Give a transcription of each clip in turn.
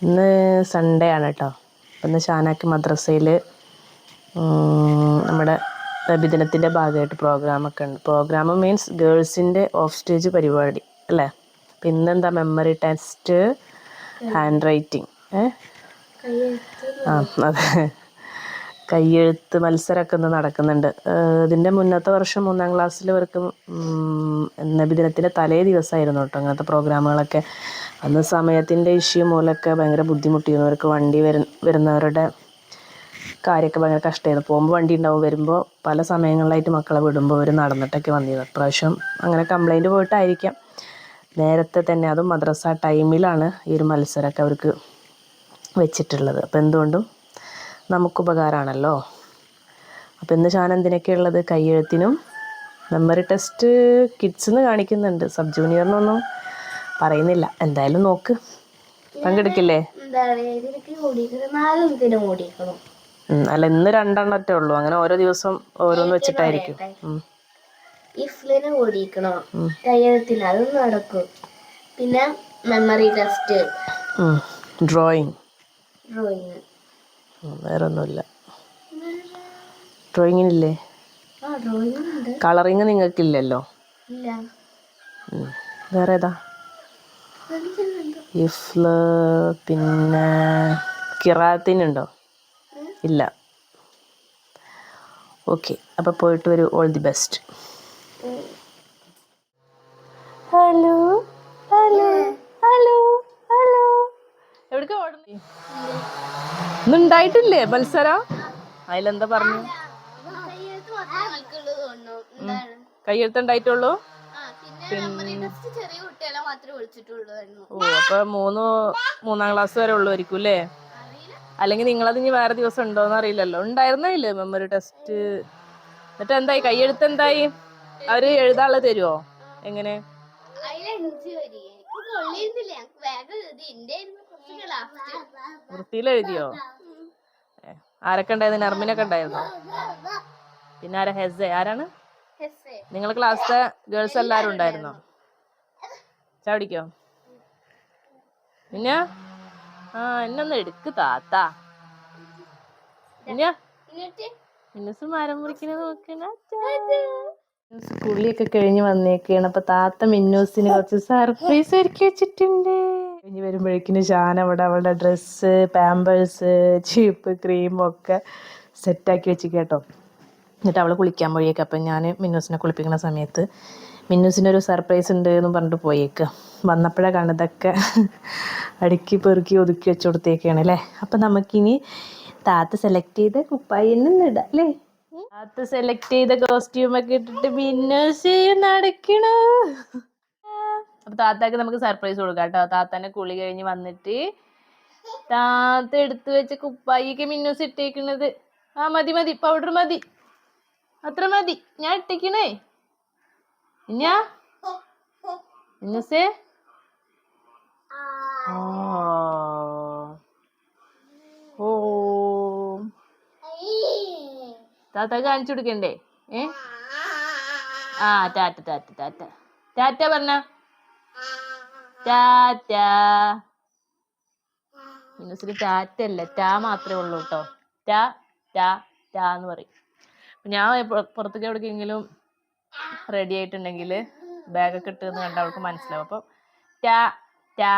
ഇന്ന് സൺഡേ ആണ് കേട്ടോ. ഇന്ന് ഷാനാക്ക് മദ്രസയിൽ നമ്മുടെ നബിദിനത്തിൻ്റെ ഭാഗമായിട്ട് പ്രോഗ്രാമൊക്കെ ഉണ്ട്. പ്രോഗ്രാം മീൻസ് ഗേൾസിൻ്റെ ഓഫ് സ്റ്റേജ് പരിപാടി അല്ലേ. അപ്പം ഇന്നെന്താ മെമ്മറി ടെസ്റ്റ്, ഹാൻഡ് റൈറ്റിംഗ്, അതെ, കയ്യെഴുത്ത് മത്സരമൊക്കെ ഇന്ന് നടക്കുന്നുണ്ട്. ഇതിൻ്റെ മുന്നത്തെ വർഷം 3ാം ക്ലാസ്സിലവർക്ക് നബിദിനത്തിൻ്റെ തലേ ദിവസമായിരുന്നു കേട്ടോ അങ്ങനത്തെ പ്രോഗ്രാമുകളൊക്കെ. അന്ന് സമയത്തിൻ്റെ ഇഷ്യൂ മൂലമൊക്കെ ഭയങ്കര ബുദ്ധിമുട്ടിയിരുന്നു. അവർക്ക് വണ്ടി വരുന്നവരുടെ കാര്യമൊക്കെ ഭയങ്കര കഷ്ടമായിരുന്നു. പോകുമ്പോൾ വണ്ടി ഉണ്ടാവും, വരുമ്പോൾ പല സമയങ്ങളിലായിട്ട് മക്കളെ വിടുമ്പോൾ അവർ നടന്നിട്ടൊക്കെ വന്നിരുന്നു. ഇപ്രാവശ്യം അങ്ങനെ കംപ്ലൈൻറ്റ് പോയിട്ടായിരിക്കാം നേരത്തെ തന്നെ, അതും മദ്രസ ടൈമിലാണ് ഈ ഒരു മത്സരമൊക്കെ അവർക്ക് വെച്ചിട്ടുള്ളത്. അപ്പോൾ എന്തുകൊണ്ടും നമുക്കുപകാരമാണല്ലോ. അപ്പോൾ ഇന്ന് ഷാൻ എന്തിനൊക്കെയുള്ളത്? കയ്യെഴുത്തിനും മെമ്മറി ടെസ്റ്റ് കിഡ്സിന്ന് കാണിക്കുന്നുണ്ട്, സബ് ജൂനിയറിനൊന്നും പറയുന്നില്ല. എന്തായാലും നോക്ക്, പങ്കെടുക്കില്ലേ? അല്ല, ഇന്ന് 2 ഉള്ളൂ. അങ്ങനെ ഓരോ ദിവസം ഓരോന്ന് വെച്ചിട്ടായിരിക്കും. ഇഫ്ലിന് ഓടിക്കണോ, കയ്യെഴുത്തിന് അത് നടക്കും. പിന്നെ മെമ്മറി ടെസ്റ്റ്, ഡ്രോയിങ്, വേറെ ഒന്നുമില്ല. ഡ്രോയിങ്ങിനില്ലേ? കളറിങ് നിങ്ങൾക്കില്ലല്ലോ. വേറെ ഏതാ? ഇഫ്ല്. പിന്നെ കിറാത്തിനുണ്ടോ? ഇല്ല. ഓക്കെ, അപ്പോൾ പോയിട്ട് വരൂ. All the best. Hello hello hello hello. എവിടേക്കാ ഓടുന്നേ? ഇന്നുണ്ടായിട്ടില്ലേ മത്സരം? അതിലെന്താ പറഞ്ഞു? കയ്യെഴുത്തുണ്ടായിട്ടുള്ളൂ. ഓ, അപ്പൊ 3ാം ക്ലാസ് വരെ ഉള്ളുവായിരിക്കും അല്ലേ? അല്ലെങ്കിൽ നിങ്ങളത് ഇനി വേറെ ദിവസം ഉണ്ടോന്ന് അറിയില്ലല്ലോ. ഉണ്ടായിരുന്നില്ലേ മെമ്മറി ടെസ്റ്റ്? എന്നിട്ട് എന്തായി? കയ്യെഴുത്ത് എന്തായി? അവര് എഴുതാനുള്ളത് തരുമോ? എങ്ങനെ? വൃത്തിയിൽ എഴുതിയോ? ആരൊക്കെ ഉണ്ടായിരുന്നു? നർമിനൊക്കെ ഉണ്ടായിരുന്നോ? പിന്നെ ആരാ? ഹെസ. ആരാണ്? നിങ്ങളെ ക്ലാസ്സിലെ ഗേൾസ് എല്ലാരും ഉണ്ടായിരുന്നോ? ചാടിക്കോ? പിന്നെ എന്നൊന്ന് എടുക്ക് താത്ത. മിന്നസ് മരം മുറിക്കണ നോക്കണ. സ്കൂളിലൊക്കെ കഴിഞ്ഞ് വന്നേക്കാണ്. അപ്പൊ താത്ത മിന്നൂസിന് കുറച്ച് സർപ്രൈസ് ഒരുക്കി വെച്ചിട്ടുണ്ട്. കഴിഞ്ഞ് വരുമ്പോഴേക്കിന് ഷാൻ അവിടെ അവളുടെ ഡ്രസ്സ്, പാമ്പേഴ്സ്, ചീപ്പ്, ക്രീമൊക്കെ സെറ്റാക്കി വെച്ച് കേട്ടോ. എന്നിട്ട് അവൾ കുളിക്കാൻ പോയേക്ക്. അപ്പം ഞാൻ മിന്നൂസിനെ കുളിപ്പിക്കുന്ന സമയത്ത് മിന്നൂസിനൊരു സർപ്രൈസ് ഉണ്ട് എന്ന് പറഞ്ഞിട്ട് പോയേക്ക്. വന്നപ്പോഴാണ് കാണുന്നതൊക്കെ അടുക്കി പെറുക്കി ഒതുക്കി വെച്ച് കൊടുത്തേക്കാണ് അല്ലേ. അപ്പം നമുക്കിനി താത്ത സെലക്ട് ചെയ്ത കുപ്പായിന്ന് ഇടാം അല്ലേ. താത്ത സെലക്ട് ചെയ്ത കോസ്റ്റ്യൂമൊക്കെ ഇട്ടിട്ട് മിന്നൂസ് നടക്കണു. അപ്പം താത്താക്ക് നമുക്ക് സർപ്രൈസ് കൊടുക്കാം കേട്ടോ. താത്താൻ്റെ കുളി കഴിഞ്ഞ് വന്നിട്ട് താത്ത എടുത്ത് വെച്ച കുപ്പായിക്ക് മിന്നൂസ് ഇട്ടേക്കണത്. മതി മതി, പൗഡർ മതി, അത്ര മതി, ഞാൻ ഇട്ടിക്കണേ. മിന്നൂസേ, ഓ, താത്ത കാണിച്ചു കൊടുക്കണ്ടേ? ടാറ്റ ടാറ്റ ടാറ്റ ടാറ്റ പറഞ്ഞ. ടാറ്റ. മിന്നൂസിന് ടാറ്റ അല്ല, ടാ മാത്രമേ ഉള്ളൂ കേട്ടോ. ടാ ടാ ടാ എന്ന് പറയും. ഞാൻ പുറത്തേക്ക് എവിടേക്കെങ്കിലും റെഡി ആയിട്ടുണ്ടെങ്കിൽ ബാഗൊക്കെ ഇട്ടെന്ന് കണ്ടാൽ അവൾക്ക് മനസ്സിലാവും. അപ്പം ടാ ടാ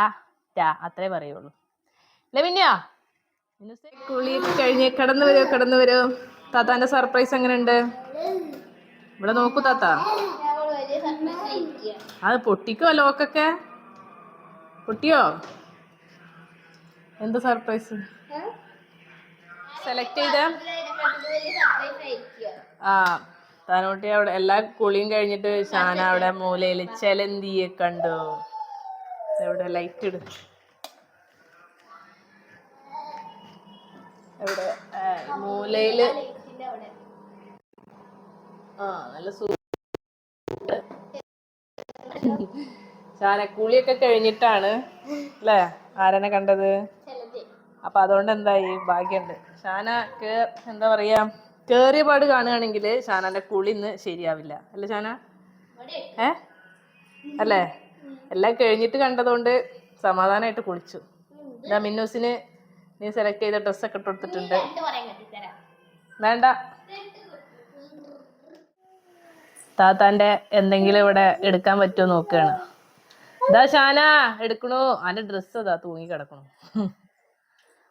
ടാ അത്രേ പറയുള്ളൂ അല്ലേ. മിന്നൂസേ, കുളിയൊക്കെ കഴിഞ്ഞ് കടന്നു വരൂ. താത്താൻ്റെ സർപ്രൈസ് എങ്ങനെയുണ്ട്? ഇവിടെ നോക്കൂ താത്ത. അത് പൊട്ടിക്കോ? ലോക്കൊക്കെ പൊട്ടിയോ? എന്താ സർപ്രൈസ് സെലക്ട് ചെയ്ത? താനോട്ടി അവിടെ എല്ലാ കുളിയും കഴിഞ്ഞിട്ട് ഷാന അവിടെ മൂലയിൽ ചെലന്തിയെ കണ്ടു. എവിടെ ലൈറ്റ് ഇട്? എവിടെ? മൂലയില്. നല്ല ഷാന കുളിയൊക്കെ കഴിഞ്ഞിട്ടാണ് അല്ലേ ആരനെ കണ്ടത്. അപ്പൊ അതുകൊണ്ട് എന്തായി, ഭാഗ്യമുണ്ട്. ഷാന എന്താ പറയാ, കേറിയ പാട് കാണുകയാണെങ്കിൽ ഷാനാന്റെ കുളി ഇന്ന് ശരിയാവില്ല അല്ലേ ഷാന? അല്ലേ? എല്ലാം കഴിഞ്ഞിട്ട് കണ്ടതുകൊണ്ട് സമാധാനമായിട്ട് കുളിച്ചു. ഇതാ മിന്നൂസിന് നീ സെലക്ട് ചെയ്ത ഡ്രസ്സൊക്കെ ഇട്ട് കൊടുത്തിട്ടുണ്ട്. വേണ്ട, താത്താന്റെ എന്തെങ്കിലും ഇവിടെ എടുക്കാൻ പറ്റുമോ നോക്കുകയാണ്. ഇതാ ഷാന എടുക്കണു. അതിന്റെ ഡ്രസ്സ് അതാ തൂങ്ങി കിടക്കണു.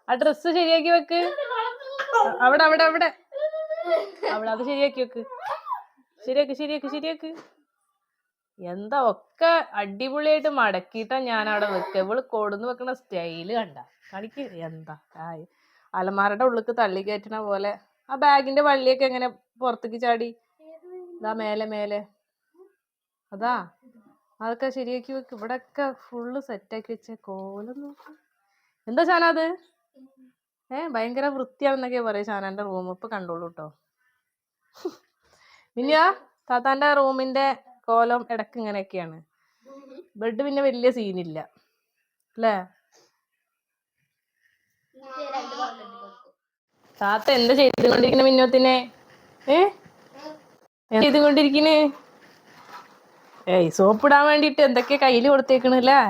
ആ ഡ്രസ്സ് ശരിയാക്കി വെക്ക്. അവിടെ അവിടെ അവിടെ അവിടെ അത് ശരിയാക്കി വെക്ക്. ശരിയാക്ക്. എന്താ ഒക്കെ അടിപൊളിയായിട്ട് മടക്കിയിട്ടാ ഞാൻ അവിടെ വെക്ക. ഇവള് കൊടുന്ന് വെക്കണ സ്റ്റൈല് കണ്ട കാണിക്ക്. എന്താ അലമാരയുടെ ഉള്ളിക്ക് തള്ളി കയറ്റണ പോലെ. ആ ബാഗിന്റെ വള്ളിയൊക്കെ എങ്ങനെ പുറത്തേക്ക് ചാടി. ഇതാ മേലെ അതാ അതൊക്കെ ശരിയാക്കി വെക്ക്. ഇവിടെ ഒക്കെ ഫുള്ള് സെറ്റാക്കി വെച്ച കോലം നോക്ക്. എന്താ ഷാന അത്? ഭയങ്കര വൃത്തിയാണെന്നൊക്കെ പറയാം ഷാനാന്റെ റൂം. ഇപ്പൊ കണ്ടോളൂ കേട്ടോ. മിനിയാ താത്താന്റെ റൂമിന്റെ കോലം ഇടക്ക് ഇങ്ങനെയൊക്കെയാണ്. ബെഡ് പിന്നെ വലിയ സീനില്ല അല്ലേ? താത്ത എന്താ ചെയ്തുകൊണ്ടിരിക്കണ മിന്നോത്തിനെ? ചെയ്തുകൊണ്ടിരിക്കണേ? സോപ്പിടാൻ വേണ്ടിട്ട് എന്തൊക്കെയാ കയ്യില് കൊടുത്തേക്കണല്ലേ?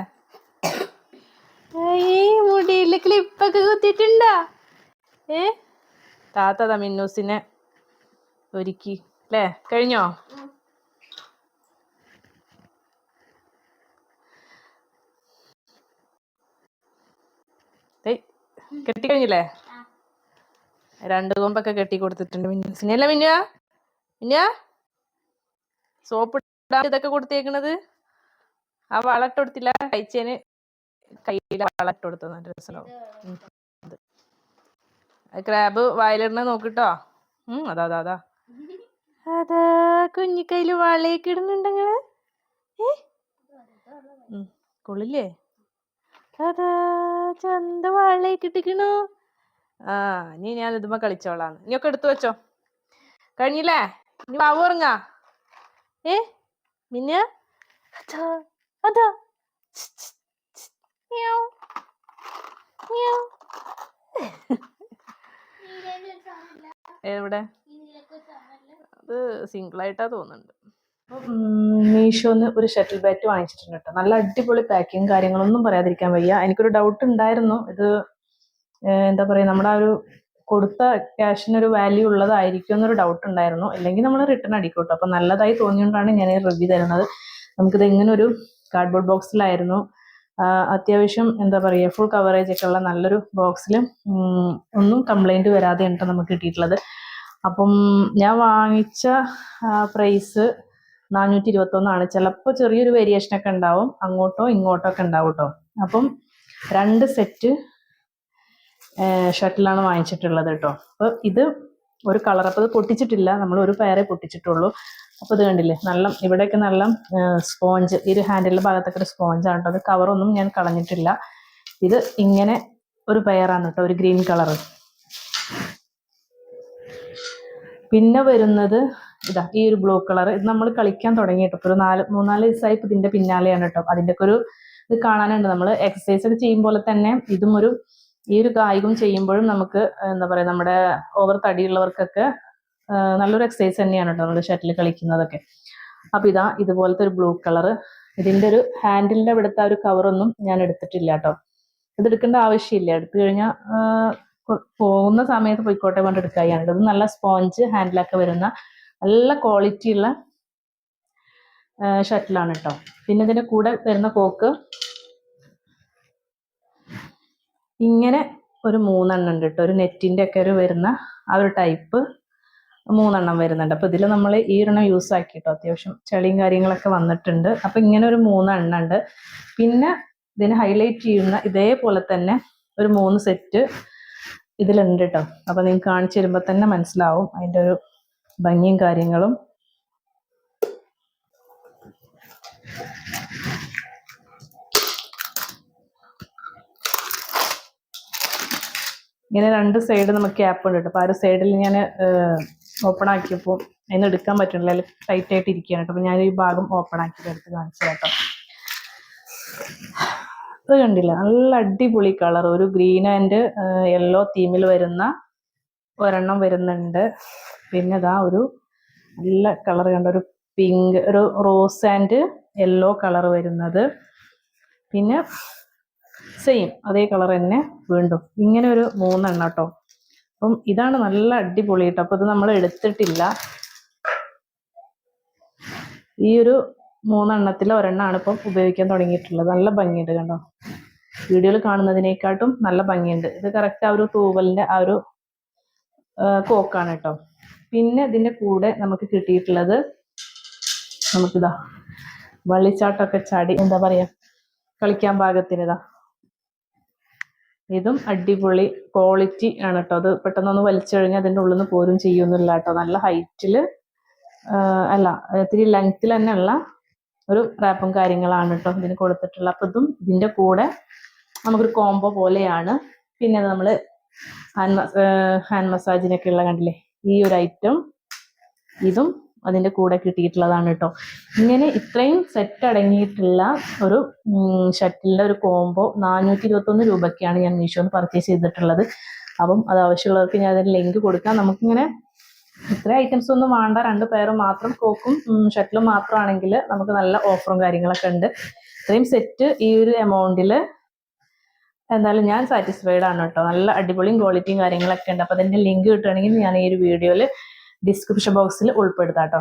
മുടിയില് ക്ലിപ്പൊക്കെ കുത്തിട്ടുണ്ടാ? താത്ത മിന്നൂസിനെ ഒരുക്കി അല്ലേ? കഴിഞ്ഞോ? കെട്ടിക്കഴിഞ്ഞില്ലേ? 2 കൊമ്പൊക്കെ കെട്ടി കൊടുത്തിട്ടുണ്ട് മിന്നൂസിനെ അല്ലേ? മിന്ന സോപ്പ് ഇതൊക്കെ കൊടുത്തേക്കണത്. ആ വളട്ട് കൊടുത്തില്ല കഴിച്ചേന്. കയ്യില് വളട്ട് കൊടുത്ത നല്ല രസമുണ്ടാവും. ക്രാബ് വായിലിടണ നോക്കിട്ടോ. അതാ കുഞ്ഞിക്കൈയില് വളയൊക്കെ ഇടുന്നുണ്ടെങ്കില് കൊള്ളില്ലേ? അതാ ചന്ത വളയൊക്കെ ഇട്ടിക്കണു. ഇനി ഞാൻ ഇതുമ്പോ കളിച്ചോളാന്ന്. ഇനിയൊക്കെ എടുത്തു വെച്ചോ. കഴിഞ്ഞില്ലേ? ഇനി ബാബു ഉറങ്ങാ. മിന്ന അതാ എവിടെ? അത് സിംഗിളായിട്ടാ തോന്നുന്നുണ്ട്. മീഷോന്ന് ഒരു ഷട്ടിൽ ബാറ്റ് വാങ്ങിച്ചിട്ടുണ്ട് കേട്ടോ. നല്ല അടിപൊളി പാക്കിങ് കാര്യങ്ങളൊന്നും പറയാതിരിക്കാൻ വയ്യ. എനിക്കൊരു ഡൗട്ട് ഉണ്ടായിരുന്നു. ഇത് എന്താ പറയുക, നമ്മുടെ ആ ഒരു കൊടുത്ത ക്യാഷിനൊരു വാല്യൂ ഉള്ളതായിരിക്കും എന്നൊരു ഡൗട്ട് ഉണ്ടായിരുന്നു. അല്ലെങ്കിൽ നമ്മൾ റിട്ടേൺ അടിക്കും കേട്ടോ. അപ്പം നല്ലതായി തോന്നിയോണ്ടാണ് ഞാൻ റിവ്യൂ തരുന്നത്. നമുക്കിത് ഇങ്ങനെ ഒരു കാർഡ്ബോർഡ് ബോക്സിലായിരുന്നു. അത്യാവശ്യം എന്താ പറയുക, ഫുൾ കവറേജ് ഒക്കെ ഉള്ള നല്ലൊരു ബോക്സിൽ ഒന്നും കംപ്ലൈൻറ്റ് വരാതെയാണ് നമുക്ക് കിട്ടിയിട്ടുള്ളത്. അപ്പം ഞാൻ വാങ്ങിച്ച പ്രൈസ് 421 ചിലപ്പോൾ ചെറിയൊരു വേരിയേഷനൊക്കെ ഉണ്ടാവും, അങ്ങോട്ടോ ഇങ്ങോട്ടോ ഒക്കെ ഉണ്ടാവും കേട്ടോ. അപ്പം 2 സെറ്റ് ഷട്ടിലാണ് വാങ്ങിച്ചിട്ടുള്ളത് കേട്ടോ. അപ്പോൾ ഇത് ഒരു കളർ, അപ്പോൾ ഇത് പൊട്ടിച്ചിട്ടില്ല, നമ്മൾ ഒരു പെയറേ പൊട്ടിച്ചിട്ടുള്ളൂ. അപ്പോൾ ഇത് കണ്ടില്ലേ, നല്ല ഇവിടെയൊക്കെ നല്ല സ്പോഞ്ച്, ഈ ഒരു ഹാൻഡിലിൻ്റെ ഭാഗത്തൊക്കെ ഒരു സ്പോഞ്ചാണ് കേട്ടോ. അത് കവറൊന്നും ഞാൻ കളഞ്ഞിട്ടില്ല. ഇത് ഇങ്ങനെ ഒരു പെയറാണ് കേട്ടോ, ഒരു ഗ്രീൻ കളറ്. പിന്നെ വരുന്നത് ഇതാ ഈ ഒരു ബ്ലൂ കളർ. ഇത് നമ്മൾ കളിക്കാൻ തുടങ്ങിയിട്ട് ഇപ്പോൾ ഒരു 3-4 ദിവസമായി ഇപ്പോൾ ഇതിൻ്റെ പിന്നാലെയാണ് കേട്ടോ. അതിൻ്റെയൊക്കെ ഒരു ഇത് കാണാനുണ്ട്. നമ്മൾ എക്സസൈസ് ഒക്കെ ചെയ്യും പോലെ തന്നെ ഇതും ഈ ഒരു കായികം ചെയ്യുമ്പോഴും നമുക്ക് എന്താ പറയുക, നമ്മുടെ ഓവർ തടിയുള്ളവർക്കൊക്കെ നല്ലൊരു എക്സസൈസ് തന്നെയാണ് കേട്ടോ നമ്മൾ ഷട്ടിൽ കളിക്കുന്നതൊക്കെ. അപ്പോൾ ഇതാ ഇതുപോലത്തെ ഒരു ബ്ലൂ കളറ്. ഇതിൻ്റെ ഒരു ഹാൻഡിലിൻ്റെ ഇവിടുത്തെ ആ ഒരു കവറൊന്നും ഞാൻ എടുത്തിട്ടില്ല കേട്ടോ. ഇതെടുക്കേണ്ട ആവശ്യമില്ല, എടുത്തു കഴിഞ്ഞാൽ പോകുന്ന സമയത്ത് പോയിക്കോട്ടെ കൊണ്ട് എടുക്കുകയാണ്. ഇത് നല്ല സ്പോഞ്ച് ഹാൻഡിലൊക്കെ വരുന്ന നല്ല ക്വാളിറ്റി ഉള്ള ഷട്ടിലാണ് കേട്ടോ. പിന്നെ ഇതിൻ്റെ കൂടെ വരുന്ന കോക്ക് ഇങ്ങനെ ഒരു 3 ഉണ്ട് കേട്ടോ. ഒരു നെറ്റിൻ്റെ ഒക്കെ ഒരു വരുന്ന ആ ഒരു ടൈപ്പ് 3 വരുന്നുണ്ട്. അപ്പോൾ ഇതിൽ നമ്മൾ ഈ ഒരെണ്ണം യൂസ് ആക്കി കേട്ടോ. അത്യാവശ്യം ചെളിയും കാര്യങ്ങളൊക്കെ വന്നിട്ടുണ്ട്. അപ്പോൾ ഇങ്ങനെ ഒരു 3 ഉണ്ട്. പിന്നെ ഇതിന് ഹൈലൈറ്റ് ചെയ്യുന്ന ഇതേപോലെ തന്നെ ഒരു 3 സെറ്റ് ഇതിലുണ്ട് കേട്ടോ. അപ്പോൾ നിങ്ങൾക്ക് കാണിച്ചു തരുമ്പോൾ തന്നെ മനസ്സിലാവും അതിൻ്റെ ഒരു ഭംഗിയും കാര്യങ്ങളും. ഇങ്ങനെ 2 സൈഡ് നമുക്ക് ക്യാപ്പ് ഉണ്ട് കേട്ടോ. അപ്പോൾ ആ ഒരു സൈഡിൽ ഞാൻ ഓപ്പൺ ആക്കിയപ്പോൾ അതിന് എടുക്കാൻ പറ്റുന്നില്ല, അതിൽ ടൈറ്റ് ആയിട്ട് ഇരിക്കുകയാണ് കേട്ടോ. അപ്പോൾ ഞാൻ ഈ ഭാഗം ഓപ്പൺ ആക്കിയിട്ട് എടുത്ത് കാണിച്ചു കേട്ടോ. ഇത് കണ്ടില്ല, നല്ല അടിപൊളി കളർ, ഒരു ഗ്രീൻ ആൻഡ് യെല്ലോ തീമിൽ വരുന്ന ഒരെണ്ണം വരുന്നുണ്ട്. പിന്നെ ഇതാ ഒരു നല്ല കളർ കണ്ട ഒരു പിങ്ക്, ഒരു റോസ് ആൻഡ് യെല്ലോ കളർ വരുന്നത്. പിന്നെ സെയിം അതേ കളർ തന്നെ വീണ്ടും ഇങ്ങനെ ഒരു 3 എണ്ണം കേട്ടോ. അപ്പം ഇതാണ് നല്ല അടിപൊളി കേട്ടോ. അപ്പോൾ ഇത് നമ്മൾ എടുത്തിട്ടില്ല. ഈ ഒരു 3 എണ്ണത്തിൽ ഒരെണ്ണമാണ് ഇപ്പം ഉപയോഗിക്കാൻ തുടങ്ങിയിട്ടുള്ളത്. നല്ല ഭംഗിയുണ്ട് കണ്ടോ, വീഡിയോയിൽ കാണുന്നതിനേക്കാട്ടും നല്ല ഭംഗിയുണ്ട്. ഇത് കറക്റ്റ് ആ ഒരു തൂവലിൻ്റെ ആ ഒരു കോക്കാണ് കേട്ടോ. പിന്നെ ഇതിൻ്റെ കൂടെ നമുക്ക് കിട്ടിയിട്ടുള്ളത് നമുക്കിതാ വള്ളിച്ചാട്ടമൊക്കെ ചാടി എന്താ പറയുക കളിക്കാൻ പാകത്തിനിതാ ഇതും അടിപൊളി ക്വാളിറ്റി ആണ് കേട്ടോ. അത് പെട്ടെന്നൊന്ന് വലിച്ചു കഴിഞ്ഞാൽ അതിൻ്റെ ഉള്ളിൽ നിന്ന് പോരും ചെയ്യുന്നില്ല കേട്ടോ. നല്ല ഹൈറ്റിൽ അല്ല ഇത്തിരി ലെങ്ത്തിൽ തന്നെ ഉള്ള ഒരു റാപ്പും കാര്യങ്ങളാണ് കേട്ടോ ഇതിന് കൊടുത്തിട്ടുള്ളത്. അപ്പം ഇതും ഇതിൻ്റെ കൂടെ നമുക്കൊരു കോംബോ പോലെയാണ്. പിന്നെ നമ്മൾ ഹാൻഡ് മസാജിനൊക്കെ ഉള്ള കണ്ടില്ലേ ഈ ഒരു ഐറ്റം, ഇതും അതിൻ്റെ കൂടെ കിട്ടിയിട്ടുള്ളതാണ് കേട്ടോ. ഇങ്ങനെ ഇത്രയും സെറ്റ് അടങ്ങിയിട്ടുള്ള ഒരു ഷട്ടിലിൻ്റെ ഒരു കോംബോ 421 രൂപയ്ക്കാണ് ഞാൻ മീഷോന്ന് പർച്ചേസ് ചെയ്തിട്ടുള്ളത്. അപ്പം അത് ആവശ്യമുള്ളവർക്ക് ഞാൻ അതിന് ലിങ്ക് കൊടുക്കാം. നമുക്കിങ്ങനെ ഇത്ര ഐറ്റംസ് ഒന്നും വേണ്ട, 2 പേരും മാത്രം കോക്കും ഷട്ടിലും മാത്രമാണെങ്കിൽ നമുക്ക് നല്ല ഓഫറും കാര്യങ്ങളൊക്കെ ഉണ്ട്. ഇത്രയും സെറ്റ് ഈ ഒരു എമൗണ്ടിൽ എന്തായാലും ഞാൻ സാറ്റിസ്ഫൈഡ് ആണ് കേട്ടോ. നല്ല അടിപൊളിയും ക്വാളിറ്റിയും കാര്യങ്ങളൊക്കെ ഉണ്ട്. അപ്പോൾ അതിൻ്റെ ലിങ്ക് കിട്ടുകയാണെങ്കിൽ ഞാൻ ഈ ഒരു വീഡിയോയിൽ ഡിസ്ക്രിപ്ഷൻ ബോക്സിൽ ഉൾപ്പെടുത്താം കേട്ടോ.